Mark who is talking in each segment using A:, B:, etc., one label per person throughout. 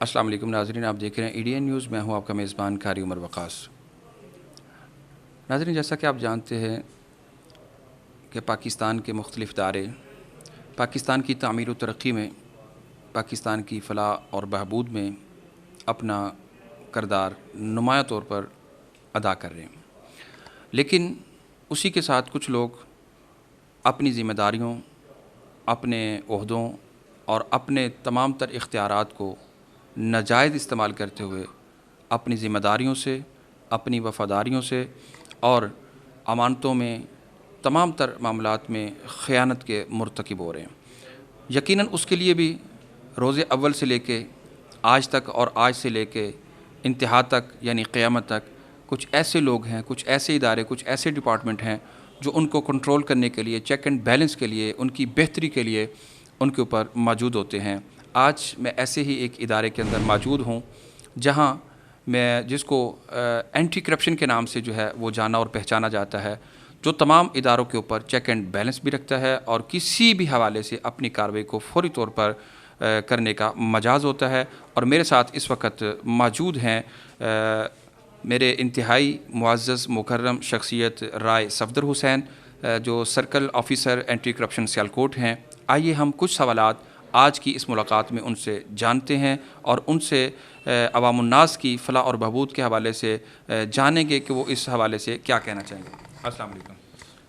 A: अस्सलाम वालेकुम नाज़रीन, आप देख रहे हैं EDN न्यूज़। मैं हूं आपका मेज़बान कारी उमर वक़ास। नाज़रीन, जैसा कि आप जानते हैं कि पाकिस्तान के मुख्तलिफ़ इदारे पाकिस्तान की तामीर व तरक्की में, पाकिस्तान की फ़लाह और बहबूद में अपना किरदार नुमायाँ तौर पर अदा कर रहे हैं। लेकिन उसी के साथ कुछ लोग अपनी ज़िम्मेदारियों, अपने ओहदों और अपने तमाम तर इख्तियारात को नाजायज़ इस्तेमाल करते हुए अपनी ज़िम्मेदारियों से, अपनी वफ़ादारियों से और अमानतों में, तमाम तर मामलात में ख़यानत के मुर्तकिब हो रहे हैं। यकीनन उसके लिए भी रोज़े अव्वल से लेके आज तक और आज से लेके इंतहा तक यानी क़यामत तक कुछ ऐसे लोग हैं, कुछ ऐसे इदारे, कुछ ऐसे डिपार्टमेंट हैं जो उनको कंट्रोल करने के लिए, चेक एंड बैलेंस के लिए, उनकी बेहतरी के लिए उनके ऊपर मौजूद होते हैं। आज मैं ऐसे ही एक इदारे के अंदर मौजूद हूँ जहाँ मैं जिसको एंटी करप्शन के नाम से जो है वो जाना और पहचाना जाता है, जो तमाम इदारों के ऊपर चेक एंड बैलेंस भी रखता है और किसी भी हवाले से अपनी कार्रवाई को फौरी तौर पर करने का मजाज होता है। और मेरे साथ इस वक्त मौजूद हैं मेरे इंतहाई मुअज़्ज़ज़ मुकर्रम शख्सियत राय सफदर हुसैन, जो circle officer anti corruption Sialkot हैं। आइए हम कुछ सवालात आज की इस मुलाकात में उनसे जानते हैं और उनसे अवामुन्नास की फ़लाह और बहबूद के हवाले से जानेंगे कि वो इस हवाले से क्या कहना चाहेंगे। अस्सलाम वालेकुम।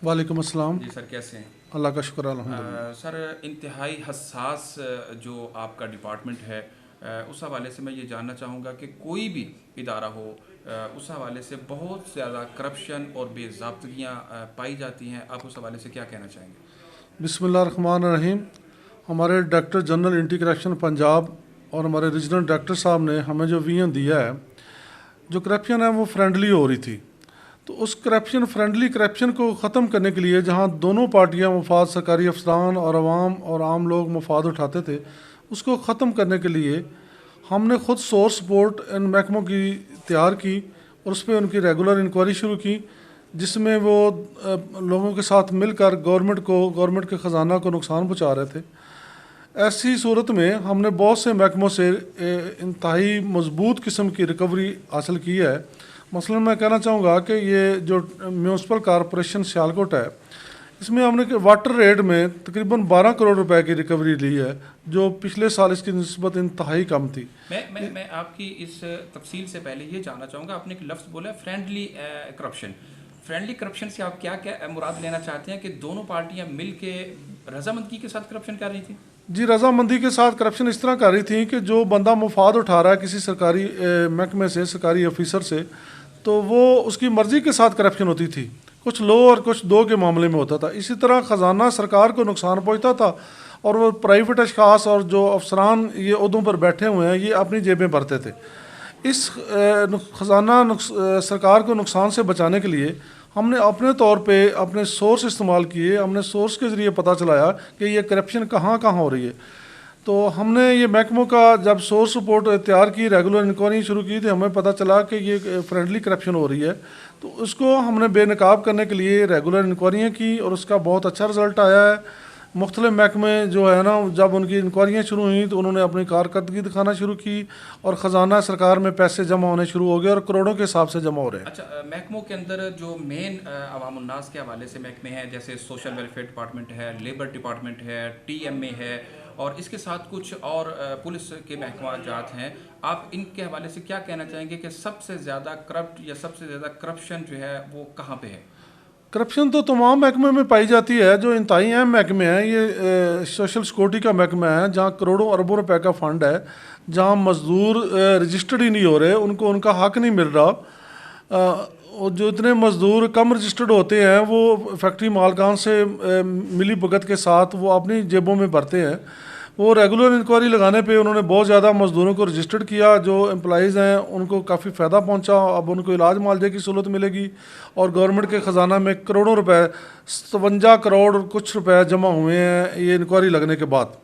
B: वालेकुम अस्सलाम।
A: जी सर, कैसे हैं?
B: अल्लाह का शुक्र अल्हम्दुलिल्लाह।
A: सर, इंतहाई हसास जो आपका डिपार्टमेंट है, उस हवाले से मैं ये जानना चाहूँगा कि कोई भी इदारा हो, उस हवाले से बहुत ज़्यादा करप्शन और बेज़ाब्तगियाँ पाई जाती हैं। आप उस हवाले से क्या कहना चाहेंगे?
B: बिस्मिल्लाहिर्रहमानिर्रहीम। हमारे director general anti corruption Punjab और हमारे रीजनल डायरेक्टर साहब ने हमें जो विजन दिया है, जो करप्शन है वो फ्रेंडली हो रही थी, तो उस फ्रेंडली करप्शन को ख़त्म करने के लिए जहाँ दोनों पार्टियाँ मफाद, सरकारी अफसरान और अवाम और आम लोग मफाद उठाते थे, उसको ख़त्म करने के लिए हमने ख़ुद सोर्स रिपोर्ट इन महकमों की तैयार की और उस पर उनकी रेगुलर इंक्वायरी शुरू की, जिसमें वो लोगों के साथ मिलकर गवर्नमेंट के ख़जाना को नुकसान पहुँचा रहे थे। ऐसी सूरत में हमने बहुत से महकमों से इंतहाई मजबूत किस्म की रिकवरी हासिल की है। मसलन मैं कहना चाहूँगा कि ये जो म्यूनसिपल कॉरपोरेशन सियालकोट है, इसमें हमने वाटर रेट में तकरीबन 12 करोड़ रुपए की रिकवरी ली है, जो पिछले साल इसकी निस्बत इंतहाई कम थी।
A: मैं आपकी इस तफसील से पहले ये जानना चाहूँगा, आपने एक लफ्ज़ बोला फ्रेंडली करप्शन। फ्रेंडली करप्शन से आप क्या क्या मुराद लेना चाहते हैं कि दोनों पार्टियां मिल के रजामंदी के साथ करप्शन कर रही थी?
B: जी, रजामंदी के साथ करप्शन इस तरह कर रही थी कि जो बंदा मुफाद उठा रहा है किसी सरकारी महकमे से, सरकारी ऑफिसर से, तो वो उसकी मर्ज़ी के साथ करप्शन होती थी। कुछ लो और कुछ दो के मामले में होता था। इसी तरह ख़जाना सरकार को नुकसान पहुँचता था और वो प्राइवेट अशखास और जो अफसरान ये उहदों पर बैठे हुए हैं, ये अपनी जेबें भरते थे। इस ख़जाना सरकार को नुकसान से बचाने के लिए हमने अपने तौर पे अपने सोर्स इस्तेमाल किए। हमने सोर्स के ज़रिए पता चलाया कि ये करप्शन कहाँ कहाँ हो रही है। तो हमने ये महकमों का जब सोर्स रिपोर्ट तैयार की, रेगुलर इंक्वायरी शुरू की, तो हमें पता चला कि ये फ्रेंडली करप्शन हो रही है। तो उसको हमने बेनकाब करने के लिए रेगुलर इंक्वायरियाँ की और उसका बहुत अच्छा रिज़ल्ट आया है। मुख्तलिफ महकमे जो है ना, जब उनकी इंक्वायरियाँ शुरू हुई तो उन्होंने अपनी कारकर्दगी दिखाना शुरू की और ख़जाना सरकार में पैसे जमा होने शुरू हो गए और करोड़ों के हिसाब से जमा हो रहे हैं।
A: अच्छा, महकमों के अंदर जो मेन अवामुन्नास के हवाले से महकमे हैं, जैसे सोशल वेलफेयर डिपार्टमेंट है, लेबर डिपार्टमेंट है, TMA है और इसके साथ कुछ और पुलिस के महकमा जात हैं, आप इनके हवाले से क्या कहना चाहेंगे कि सबसे ज़्यादा करप्ट या सबसे ज़्यादा करप्शन जो है वो कहाँ पे है?
B: करप्शन तो तमाम महकमे में पाई जाती है। जो इंतहाई अहम महकमे हैं, ये सोशल सिक्योरिटी का महकमा है, जहाँ करोड़ों अरबों रुपए का फंड है, जहाँ मज़दूर रजिस्टर्ड ही नहीं हो रहे, उनको उनका हक नहीं मिल रहा। और जो इतने मज़दूर कम रजिस्टर्ड होते हैं, वो फैक्ट्री मालकान से मिली भगत के साथ वो अपनी जेबों में भरते हैं। वो रेगुलर इंक्वायरी लगाने पे उन्होंने बहुत ज़्यादा मज़दूरों को रजिस्टर्ड किया। जो एम्प्लॉइज़ हैं उनको काफ़ी फ़ायदा पहुंचा। अब उनको इलाज मुआवजे की सहूलत मिलेगी और गवर्नमेंट के ख़जाना में करोड़ों रुपए, 57 करोड़ कुछ रुपए जमा हुए हैं ये इंक्वायरी लगने के बाद।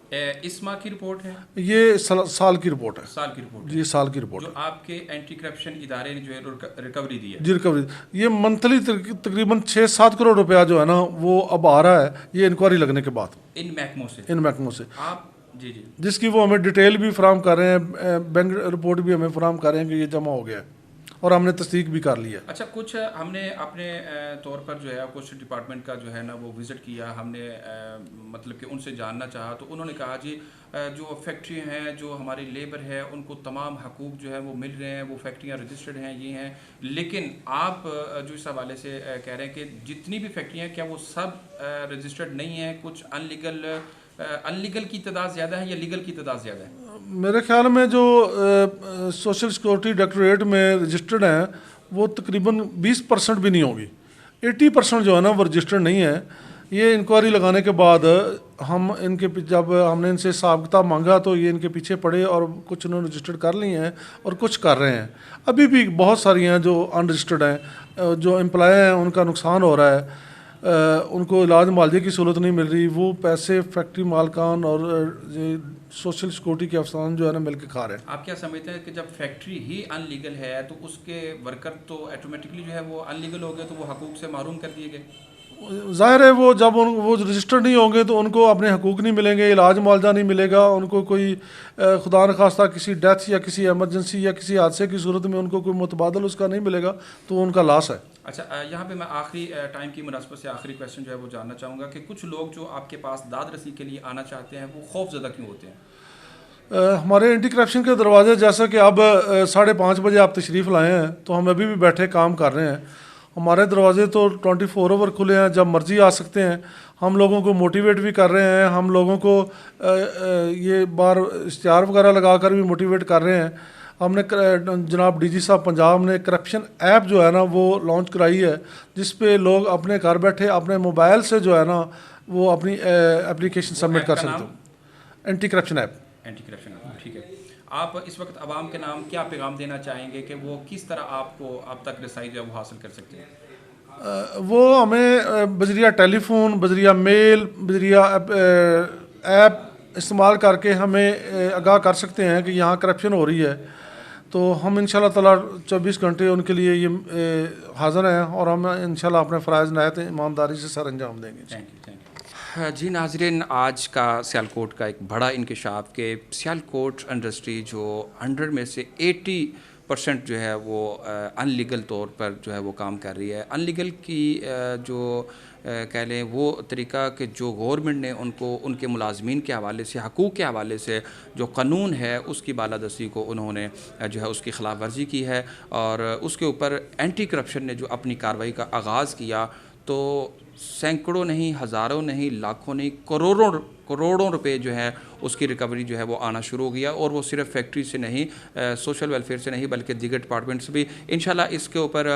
A: इस माह की रिपोर्ट है?
B: ये साल की रिपोर्ट है।
A: साल की रिपोर्ट
B: जी, साल की रिपोर्ट
A: जो आपके एंटी करप्शन इदारे ने जो है रिकवरी दी है?
B: जी, रिकवरी ये मंथली तकरीबन 6-7 करोड़ रुपया जो है ना, वो अब आ रहा है ये इंक्वायरी लगने के बाद
A: इन महकमों से।
B: इन महकमों से।
A: आप जी जी।
B: जिसकी वो हमें डिटेल भी फराम कर रहे हैं, बैंक रिपोर्ट भी हमें फराम कर रहे हैं कि ये जमा हो गया है और हमने तस्दीक भी कर लिया।
A: अच्छा, कुछ हमने अपने तौर पर जो है कुछ डिपार्टमेंट का जो है ना वो विज़िट किया हमने, मतलब कि उनसे जानना चाहा तो उन्होंने कहा जी जो फैक्ट्री हैं, जो हमारी लेबर है, उनको तमाम हकूक़ जो है वो मिल रहे हैं, वो फैक्ट्रियाँ रजिस्टर्ड हैं, ये हैं। लेकिन आप जो इस हवाले से कह रहे हैं कि जितनी भी फैक्ट्रियाँ हैं क्या वो सब रजिस्टर्ड नहीं हैं, कुछ अनलीगल की तादाद ज़्यादा है या लीगल की तादाद ज़्यादा है?
B: मेरे ख्याल में जो सोशल सिक्योरिटी डायरेक्टरेट में रजिस्टर्ड हैं वो तकरीबन 20% भी नहीं होगी। 80% जो है ना वो रजिस्टर्ड नहीं है। ये इंक्वायरी लगाने के बाद हम जब हमने इनसे हिसाब किताब मांगा तो ये इनके पीछे पड़े और कुछ उन्होंने रजिस्टर्ड कर लिए हैं और कुछ कर रहे हैं। अभी भी बहुत सारी हैं जो अनरजिस्टर्ड हैं, जो एम्प्लॉय हैं उनका नुकसान हो रहा है, उनको इलाज मुआवजे की सहूलत नहीं मिल रही, वो पैसे फैक्ट्री मालकान और सोशल सिक्योरिटी के अफसरान जो है ना मिल के खा रहे हैं।
A: आप क्या समझते हैं कि जब फैक्ट्री ही अनलीगल है तो उसके वर्कर तो ऑटोमेटिकली जो है वो अनलीगल हो गए, तो वो हकूक़ से महरूम कर दिए गए?
B: ज़ाहिर है वो जब वो रजिस्टर्ड नहीं होंगे तो उनको अपने हकूक़ नहीं मिलेंगे, इलाज मुआवजा नहीं मिलेगा, उनको कोई खुदा न खास्ता किसी डेथ या किसी एमरजेंसी या किसी हादसे की सूरत में उनको कोई मुतबादल उसका नहीं मिलेगा तो उनका लॉस है।
A: अच्छा, यहाँ पे मैं आखिरी टाइम की मुनासबत से आखिरी क्वेश्चन जो है वो जानना चाहूँगा कि कुछ लोग जो आपके पास दाद रसी के लिए आना चाहते हैं वो खौफज़दा क्यों होते हैं?
B: हमारे एंटी करप्शन के दरवाजे, जैसा कि अब 5:30 बजे आप तशरीफ़ लाए हैं तो हम अभी भी बैठे काम कर रहे हैं। हमारे दरवाजे तो 24 ओवर खुले हैं, जब मर्ज़ी आ सकते हैं। हम लोगों को मोटिवेट भी कर रहे हैं, हम लोगों को ये बार इश्तिहार वगैरह लगा कर भी मोटिवेट कर रहे हैं। हमने जनाब डीजी साहब पंजाब ने करप्शन ऐप जो है ना वो लॉन्च कराई है, जिस पे लोग अपने घर बैठे अपने मोबाइल से जो है ना वो अपनी एप्लीकेशन सबमिट कर सकते हो। Anti corruption app.
A: Anti corruption app, ठीक है। आप इस वक्त आवाम के नाम क्या पैगाम देना चाहेंगे कि वो किस तरह आपको आप तक रसाई जो है वो हासिल कर सकते हैं?
B: वो हमें बजरिया टेलीफोन, बजरिया मेल, बजरिया ऐप इस्तेमाल करके हमें आगाह कर सकते हैं कि यहाँ करप्शन हो रही है। तो हम इंशाल्लाह ताला 24 घंटे उनके लिए ये हाज़िर हैं और हम इंशाल्लाह अपने फ़राइज़ नहायत ईमानदारी से सर अंजाम देंगे।
A: Thank you, thank you. जी नाज़रीन, आज का सियालकोट का एक बड़ा इंकशाफ के सियालकोट इंडस्ट्री जो 100 में से 80% जो है वो अनलीगल तौर पर जो है वो काम कर रही है। अनलीगल की जो कह लें वो तरीका कि जो गवर्नमेंट ने उनको उनके मुलाजमीन के हवाले से, हकूक़ के हवाले से जो कानून है उसकी बालादस्ती को उन्होंने जो है उसकी खिलाफ वर्जी की है और उसके ऊपर एंटी करप्शन ने जो अपनी कार्रवाई का आगाज़ किया तो सैकड़ों नहीं, हज़ारों नहीं, लाखों नहीं, करोड़ों रुपए जो है उसकी रिकवरी जो है वो आना शुरू हो गया और वो सिर्फ फैक्ट्री से नहीं, सोशल वेलफेयर से नहीं बल्कि दीगर डिपार्टमेंट से भी। इंशाल्लाह इसके ऊपर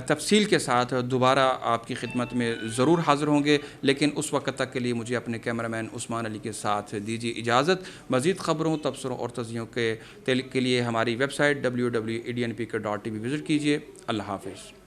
A: तफसील के साथ दोबारा आपकी खिदमत में ज़रूर हाज़िर होंगे, लेकिन उस वक्त तक के लिए मुझे अपने कैमरामैन उस्मान अली के साथ दीजिए इजाज़त। मज़ीद ख़बरों, तबसरों और तज़कियों के लिए हमारी वेबसाइट www.ednpk.tv विज़िट कीजिए। अल्लाह हाफ़िज़।